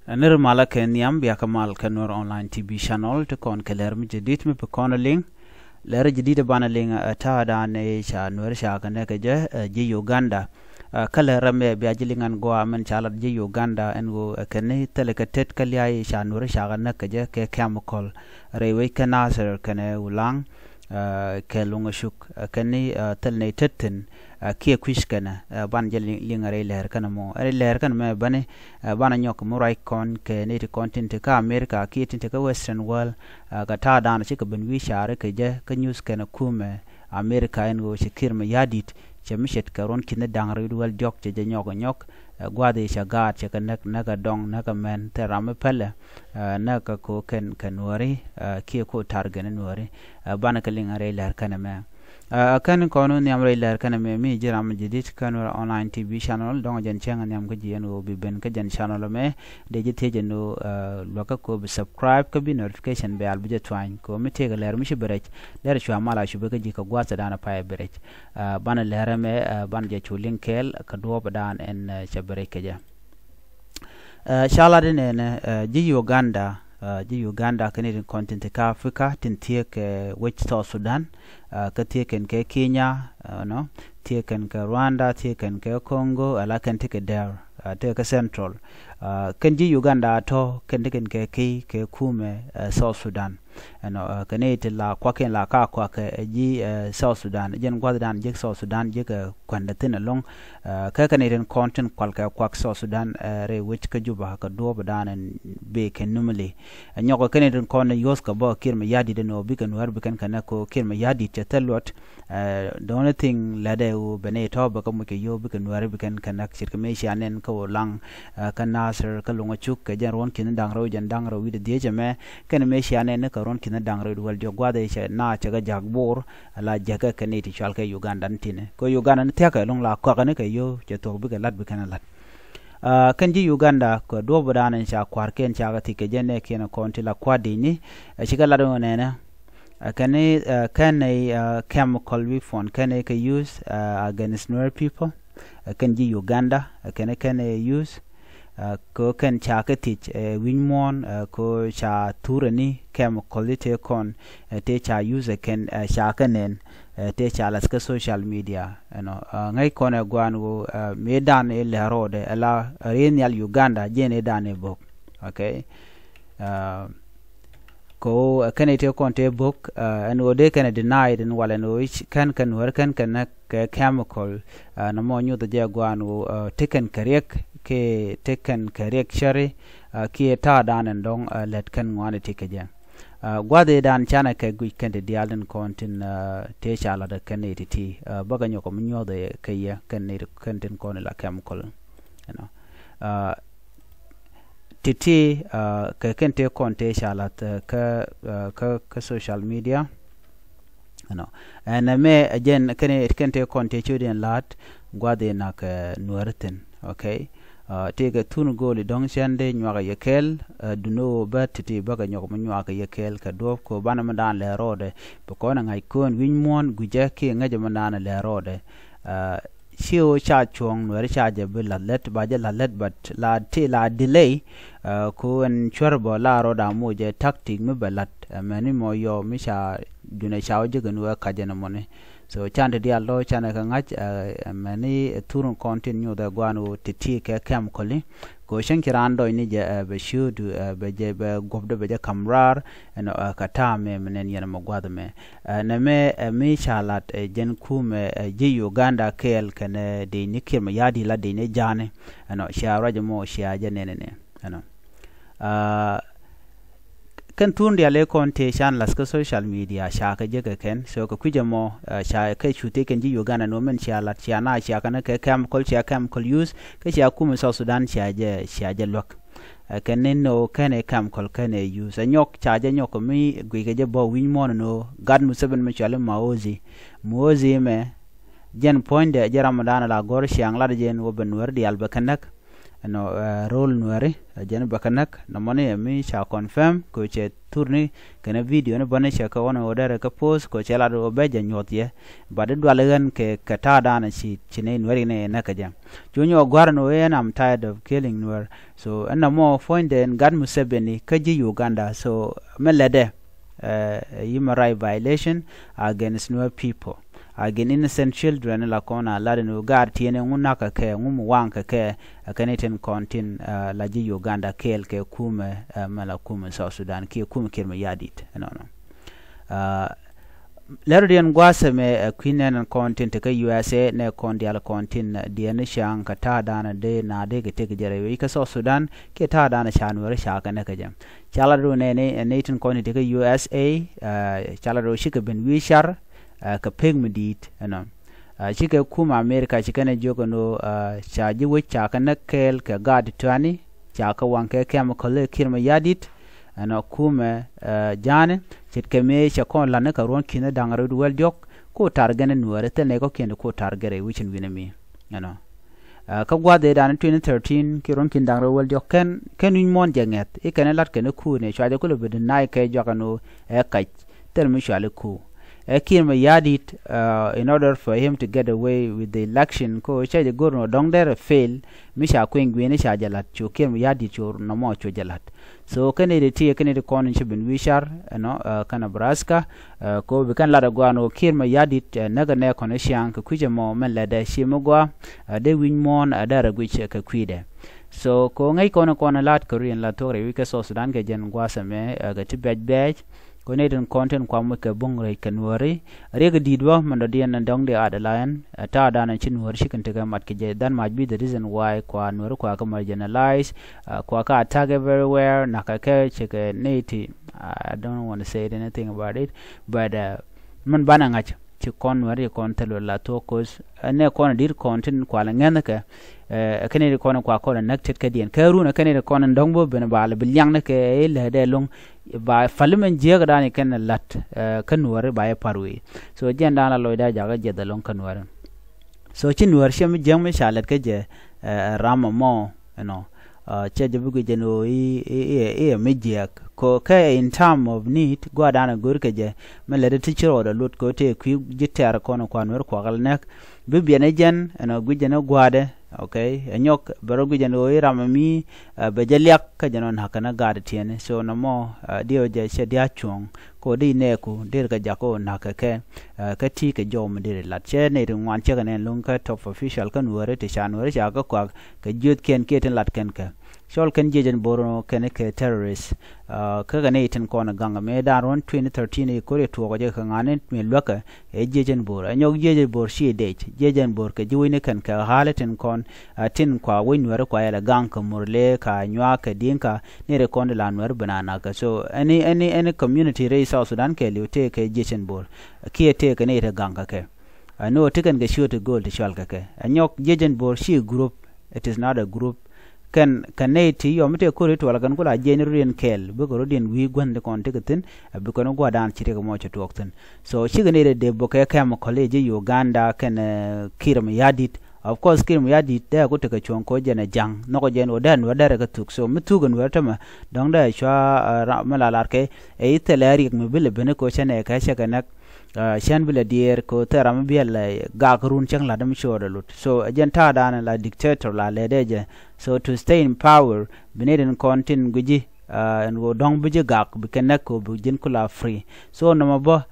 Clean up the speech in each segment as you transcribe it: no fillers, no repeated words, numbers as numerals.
نر مالك نيام بيا كمال كنور أونلاين تي في شانل تكون كلام جديد بكون لين لر جديد بانا لين تادان شا نور شا كنا كجا جي يوغندا كلام بياجلين غوا من شالر جي يوغندا إنه كني تلكتت كلياي شا نور شا كنا كجا ككامكول ريوي كناسر كنا ولان كلونغ شوك كني تلني تتن كي كويش كنا بان جل لينغري لهر كنا مو أري لهر كنا ما بني بان نيوك موراي كون كنيتي كونتينت كا أمريكا كي تنت كا ويسترن وول كتا دانا شيك بنوي شارك كجا كنيوس كنا كوم أمريكا إنه شكير ما ياديت شمشت كرون كنا دانغري دوال جوك جا نيوك guade shagat chaka naka dong naka men terame pele naka ko ken wari ki ko targan wari bana kaling are lar kana me kan kono ni amre lar kana me mi jiram jidit kan online tv channel dong jen changa nyam ko jieno bi ben ka jen channel me de jite jeno loka ko subscribe ka bi notification be albu je twain ko mi tega lar mi shibrech lar shwa mala shube ka jika gwasa dana pa berech bana lar me ban je chu linkel ka do badan en shabrech keja shalade ne ji Uganda Canadian continent ka Africa tintie ke West Sudan ka tie ken ke Kenya no tie ken ke Rwanda tie ken ke Congo ala ken tie ke der tie ke Central ken ji Uganda to ken ke ke kume South Sudan no kanete la kwa ken la ka kwa ke ji South Sudan jen gwa dan je South Sudan je ke kwanda tin long ka Canadian continent kwal ka kwa South Sudan re which ka juba ka do badan be ken numely nyoko Canadian continent yos ka ba kirma yadi de no bi kan war bi kan kana ko kirma yadi te telot the only thing lade u bene to ba ka mu ke yo bi kan war bi kan kana shirka me shanen ko lang kan nasir ka lunga chuk ke jan ron kin dang ro jan dang ro wi de je me kan me shanen ka ron kin dang ro wal jo gwade she na cha ga jagbor ala jaga kaneti chal ke Uganda ntine ko Uganda te ka long la ko ka ne ke yo je to bi ka lat bi kan lat kanji Uganda ko do bodanan sha kwarken cha ga tike jenne kena konti la kwadi ni shigala do nena can chemical weapon can they use against Nuer people kanji Uganda can use ko kan cha ka tich winmon ko cha turani chemical te kon te cha use can sha kanen te cha las ka social media ngai kone gwanu medan e lerode ala renyal Uganda jene dane bok okay ko kanete konte book and ode can denied and wala no can work can chemical no mo nyu de gwanu taken correct ke taken correct shari ki ta dan and dong let kan ngwane take jang gwade dan chana ke gu kan de dialen kontin te chala da kanete ti baga nyoko mnyo de kaya kanete kontin kon la chemical titi ka kente konte shalat ka social media and me again kente konte chudin lat gwade na ka nuerten okay tega tunu goli dong shande nywaga yekel duno bat titi baga nyoko nywaga yekel ka do ko bana mandan le rode ko na ngai kon winmon gujake ngaje mandan le rode Shio cha chong no cha je la let ba je la let but la ti la delay ko en chorbo la roda mo je tactic me balat mani mo yo mi sha dune sha je gnu ka je na mone so chande dia lo chana ka ngach mani turun continue da gwanu titi ke kam koli ko shankirando ni je be shudu be je be gobdo be je kamrar en kata me menen yana magwada me na me mi shalat jen kume je Uganda kel kane de nikir ma yadi la de ne jane shara je mo shaje ne kan tun dia le konte shan las ka social media sha ka je ka ken so ka kuje mo sha kai chute kan ji Uganda no men sha lat sha na sha kana ka chemical use ka sha kuma South Sudan sha je lok kan no kan chemical kan use nyok cha je nyok mi gwi ga je bo win mo no gad mu seben me chale maozi me jen point de je Ramadan la gor shang la jen wo ben wer di alba kanak no role nuare jen bakanak no money mi cha confirm ko che turni kana video ne bane cha ka wona order ka post ko che la do be je nyot ye ba de dwalen ke kata dana chi chine nuare ne na ka jam jonyo gwar no and I'm tired of killing nuare so and more find and God Museveni kaji Uganda so melede human right violation against Nuer people against innocent children la kona la no gar tiene nguna ka ke ngumu wanka ke kaneten kontin la ji Uganda kel ke kume mala kume South Sudan ki kume kirma yadit no lerdian gwase me queen kontin te ka USA ne kondial kontin diene shang ka ta dana de na de ke te jere wi ka South Sudan ke ta dana chanwar shaka ne ka jam chala do ne natin kontin te ka USA chala do shika ben wishar ka peg medit no chike kuma America chike ne jogo no chaji we chaka na kel ka gad twani chaka wanke chemical kirma yadit ano kuma jane chitke me chakon la ne ka ron kina dangaro duel jok ko targane nuare te ne ko kende ko targere wichin winami ano ka gwade dan 2013 ki ron kin dangaro wel jok ken win mon janget e ken lat ken ku ne chade ko le bedin nai ke jokano e kaj termi chale ku Kirma Yadit, in order for him to get away with the election, ko chaje gorno dong there fail, misha kwing gwene cha jalat, cho Kirma Yadit cho namo cho jalat. So kene de tia kene de konin chibin wishar, no kana Braska, ko bikan lada guano Kirma Yadit naga ne koneshiang, kuja mo men lada shimogwa, de win mon adara gwich ka kwide. So ko ngai kona lat Korean la tore wika so Sudan ke jen gwasa me ga tibaj Koneden content kwa mweke bongre kanwari rega didwa mando dian ndong de adalayan ta dana chinwari shikantega matkeje that might be the reason why kwa nwari kwa ka marginalize kwa ka attack everywhere nakake cheke neti I don't want to say anything about it but man bana ngach ci kon wari kon telo la to cause ne kon dir content kwa la ngana ka kene de kon kwa kon naktet ka dien ka runa kene de kon ndongbo ben bala bilyang ne ke le de long ba falmen jega dani ken lat kan wari ba ya parwi so jenda la loida jaga jeda long kan wari so chin war shem jeng me shalet ke je rama mo che je bugu jeno e mejek ko ka in time of need go dana gur ke je me le teacher or lut ko te ku jitar kono kwa nwer kwa gal nek bi ne jen gu jeno gwade okay anyok baro gu jeno rama mi be jelyak ka jeno hakana gade tiene so no mo dio je che dia chung ko di ne ku dir ka jako nakake ka ti ke jom dir la che ne ngwan che ne lung ka top official kan wore te chan wore ja ka kwa ka jut ken keten lat ken ka shol ken jejen boro ken ke terrorist ka ne tin ko na ganga me da ron 2013 ko re to ko je ka ngane me loka e jejen boro anyok jejen bor shi de jejen bor ke juine kan ka halatin kon tin kwa win wore kwa ya gang ka murle ka nywa ka dinka ne re kon la nwer banana ka so any community race South Sudan ke liute ke jechen bor ki te ke ne ta ganga ke no tiken ke shoot goal to shal ke anyok jejen bor shi group it is not a group kan ne ti yo mete ko re to la kan ko la general kel be ko rodin wi gwande kon te tin be ko no gwadan chite ko mo to okten so shi ne de bo ke kam college Uganda kan kiram yadit of course kiram yadit da ko te ka chon ko jena jang no ko jen odan wadare ka tuk so mutugan wertama dong da shwa malalar ke e telari me bile bene ko chene ka shaka nak shan bile dier ko teram biel ga kurun chang la dam shore lut so agenta dana la dictator la ledeje so to stay in power beneden kontin guji and go dong bije gak bikenak ko bujin kula free so no mabo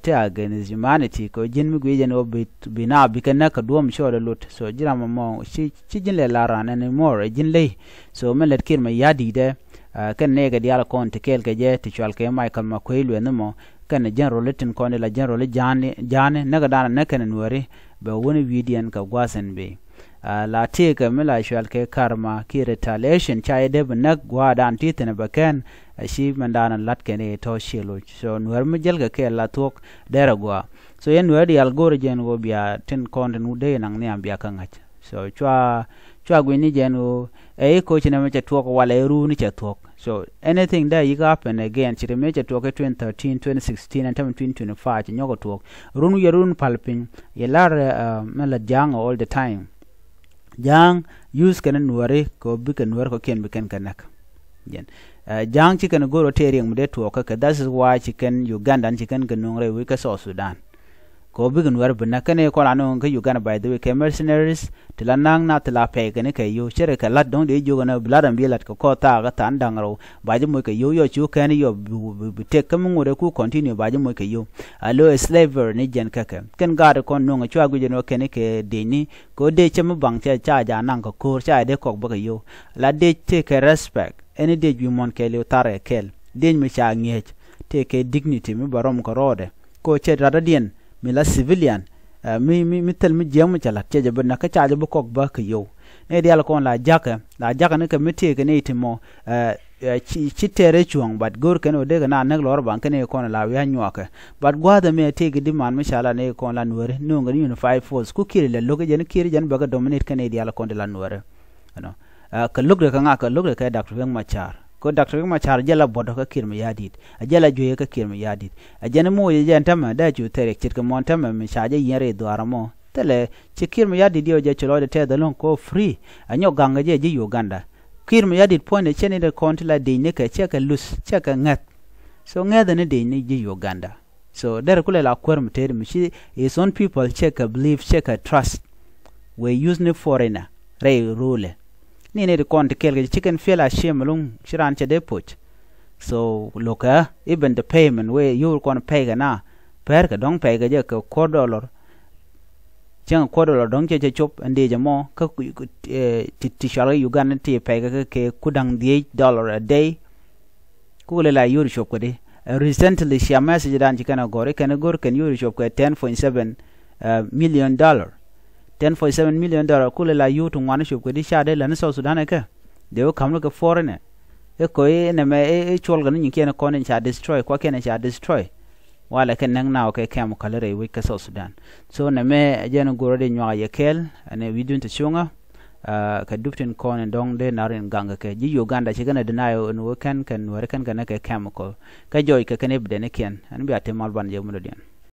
te against humanity ko jin mi gwe no bina bikenak duom shore lut so jira mo chi jin le la ran anymore jin le so men let kirma yadi de kan ne ga diala kon te kel ke je ti chwal ke Michael Makwelu enmo kan general tin kon la general jane naga dana nakan nuari be woni vidian ka gwasen be la te ka mila chwal ke karma ki retaliation chai de nak gwa dan titin ba ken shi mandana lat ke ne to shilo so nuar mi jelga ke la tok dera gwa so yen nuari algor jen go bia tin kon nu de nang ne ambia kan ach so chwa gwini jenu ko chine meche talk wala ru ni che talk so anything that you happen again chire meche talk 2013 2016 and 2025 nyogo talk runu yerun palpin yelar mala jang all the time jang use kan nuare ko bi kan nuare ko ken bi kan kanak jen jang chi kan go rotating mu de to ka that is why chicken Uganda chicken kan nongre we ka so Sudan ko bi kan nuare bina kan e ko lanu ka Uganda by the way ke mercenaries tilanang na tila pe kan ke yo chere ka lat dong de jo gana bladan bi lat ko ta ga tan dangro ba je mo ke yo chu kan yo bi te kam ngore ku continue ba je mo ke yo alo slaver ni jen ka kan ga kon no chwa gu je no ken ke de ni ko de chem bang cha ja nang ko kur cha de ko ba ke yo la de te ke respect any de ju mon ke le tare kel de mi cha ngech te ke dignity mi barom ko rode ko che radadien mi la civilian mi tel mi jeng mi chala che jebe na ka cha jebe kok ba ke yo ne dial kon la jaka ne ka mi te ke ne timo chi tere chuang bat gor ken o de na ne lor ban ke ne kon la ya nyoka bat gwa da me te ke di man mi chala ne kon la nuore no ngani unified force ku kire le loge jen kire jen ba ga dominate ke ne dial kon de la nuore no ka lug de ka nga ka lug de ka Dr. Riek Machar ko Dr. Riek Machar jela bodo ka kirma yadit ajela joye ka kirma yadit ajene mo ye jantama da ju tere chit ka montama mi shaje yere dwaramo tele ci kirma yadit dio je cholo de te dalon ko free anyo ganga je Uganda kirma yadit point chene de kontila de ne ka cheka lus cheka ngat so ngada ne de ne je Uganda so der kule la kwerm tere mi shi is on people cheka believe cheka trust we use ne foreigner ray rule ni ne de konti kelge chicken fela shemalung shiran che de poch so loka even the payment where you going to pay na per ka dong pay ga je ka $4 chang $4 dong che chop ande je mo ka ti shara Uganda ti pay ga ke kudang $8 a day ku le la yuri shop ko de recently she message dan chikana gore kan gor kan yuri shop ko $10.7 million $10.7 million kule la yu tun wani shop ko di shade la ne so Sudan ka de o kamlo ka foreigner e ko ne me e chol gan nyi ken ko ne cha destroy ko ken cha destroy wala ken nang na o ke kam kalere wi ka so Sudan so ne me je no goro de nyaa ye kel ane widun te chunga ka dupten ko ne dong de narin ganga ke ji Uganda chi gana dinayo no kan wore kan kana ke chemical ka joy ka ken e bde ne ken an bi atemal ban je mu do den